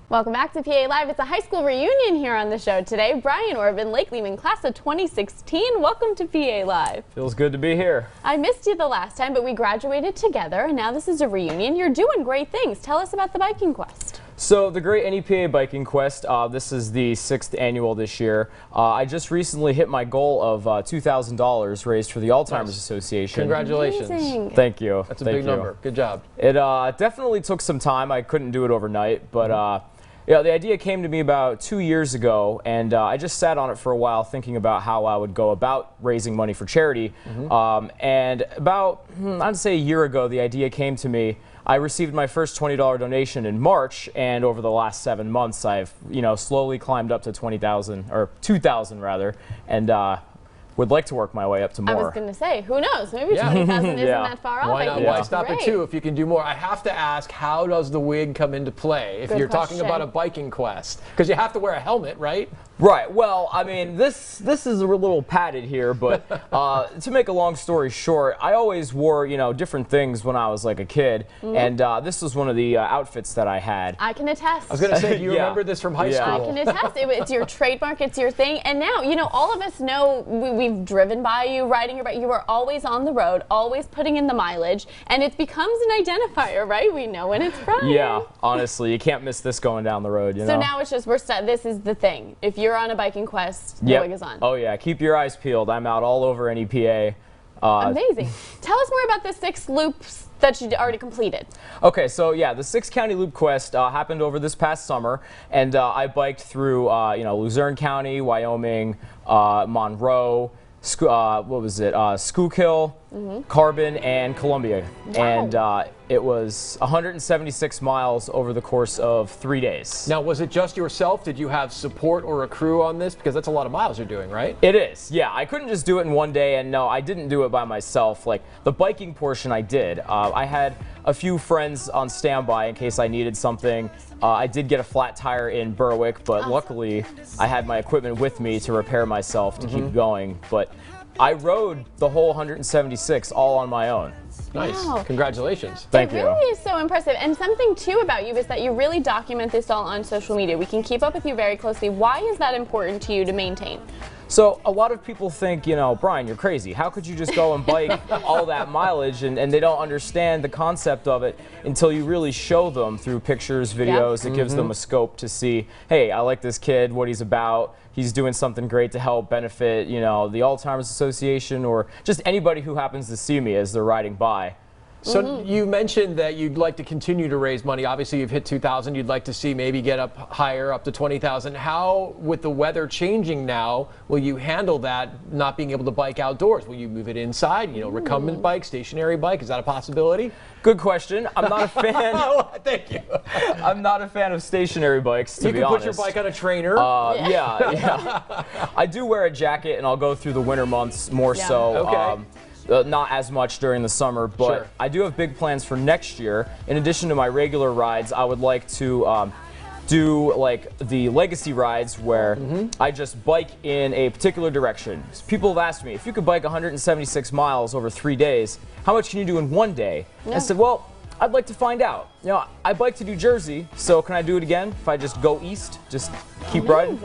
Welcome back to PA Live. It's a high school reunion here on the show today. Brian Orbin, Lake Lehman, class of 2016. Welcome to PA Live. Feels good to be here. I missed you the last time, but we graduated together, and now this is a reunion. You're doing great things. Tell us about the biking quest. So the Great NEPA Biking Quest, this is the 6th annual this year. I just recently hit my goal of $2,000 raised for the Alzheimer's Association. Congratulations. Amazing. Thank you. That's a big number. Good job. It definitely took some time. I couldn't do it overnight, but yeah, the idea came to me about 2 years ago, and I just sat on it for a while thinking about how I would go about raising money for charity. And about, I'd say a year ago, the idea came to me. I received my first $20 donation in March, and over the last 7 months, I've slowly climbed up to 20,000 or 2,000 rather, and would like to work my way up to more. I was going to say, who knows? Maybe 20,000 isn't that far off. Why not? Why stop great. at 2 if you can do more? I have to ask, how does the wig come into play if you're talking about a biking quest? Because you have to wear a helmet, right? Right. Well, I mean, this is a little padded here, but to make a long story short, I always wore, different things when I was like a kid, and this was one of the outfits that I had. I can attest. I was going to say, do you remember this from high school? I can attest. It's your trademark. It's your thing. And now, all of us know we've driven by you, riding your bike. You are always on the road, always putting in the mileage, and it becomes an identifier, right? We know when it's Brian. Yeah, honestly, you can't miss this going down the road. So now it's just this is the thing. If you're on a biking quest, the wig is on. Oh yeah, keep your eyes peeled. I'm out all over NEPA. Amazing. Tell us more about the 6 loops that you already completed. Okay, so yeah, the 6-county loop quest happened over this past summer, and I biked through Luzerne County, Wyoming, Monroe, Schuylkill, Carbon, and Columbia. Wow. And it was 176 miles over the course of 3 days. Now, was it just yourself? Did you have support or a crew on this? Because that's a lot of miles you're doing, right? It is, yeah. I couldn't just do it in one day, and no, I didn't do it by myself. Like, the biking portion I did. I had a few friends on standby in case I needed something. I did get a flat tire in Berwick, but luckily I had my equipment with me to repair myself to keep going. But I rode the whole 176 all on my own. Nice. Wow. Congratulations. Thank you. It really is so impressive. And something, too, about you is that you really document this all on social media. We can keep up with you very closely. Why is that important to you to maintain? So a lot of people think, Brian, you're crazy. How could you just go and bike all that mileage? And they don't understand the concept of it until you really show them through pictures, videos. It gives them a scope to see, hey, I like this kid, what he's about. He's doing something great to help benefit, the Alzheimer's Association or just anybody who happens to see me as they're riding by. So you mentioned that you'd like to continue to raise money. Obviously, you've hit 2,000. You'd like to see maybe get up higher, up to 20,000. How, with the weather changing now, will you handle that, not being able to bike outdoors? Will you move it inside? Recumbent bike, stationary bike? Is that a possibility? Good question. I'm not a fan. Thank you. I'm not a fan of stationary bikes, to be honest. You can put your bike on a trainer. Yeah. I do wear a jacket, and I'll go through the winter months more so. Okay. Not as much during the summer, but I do have big plans for next year. In addition to my regular rides, I would like to do like the legacy rides where I just bike in a particular direction. People have asked me, if you could bike 176 miles over 3 days, how much can you do in one day? I said, well, I'd like to find out. I bike to New Jersey, so can I do it again if I just go east, just keep riding?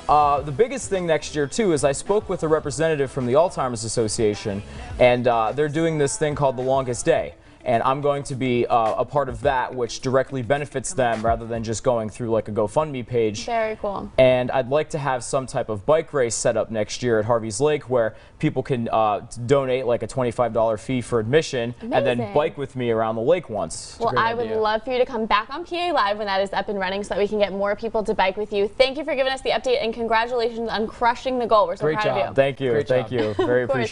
The biggest thing next year, too, is I spoke with a representative from the Alzheimer's Association, and they're doing this thing called the Longest Day. And I'm going to be a part of that, which directly benefits them rather than just going through like a GoFundMe page. Very cool. And I'd like to have some type of bike race set up next year at Harvey's Lake where people can donate like a $25 fee for admission and then bike with me around the lake once. Well, I would love for you to come back on PA Live when that is up and running so that we can get more people to bike with you. Thank you for giving us the update and congratulations on crushing the goal. We're so proud of you. Thank you. Thank you. Very appreciated.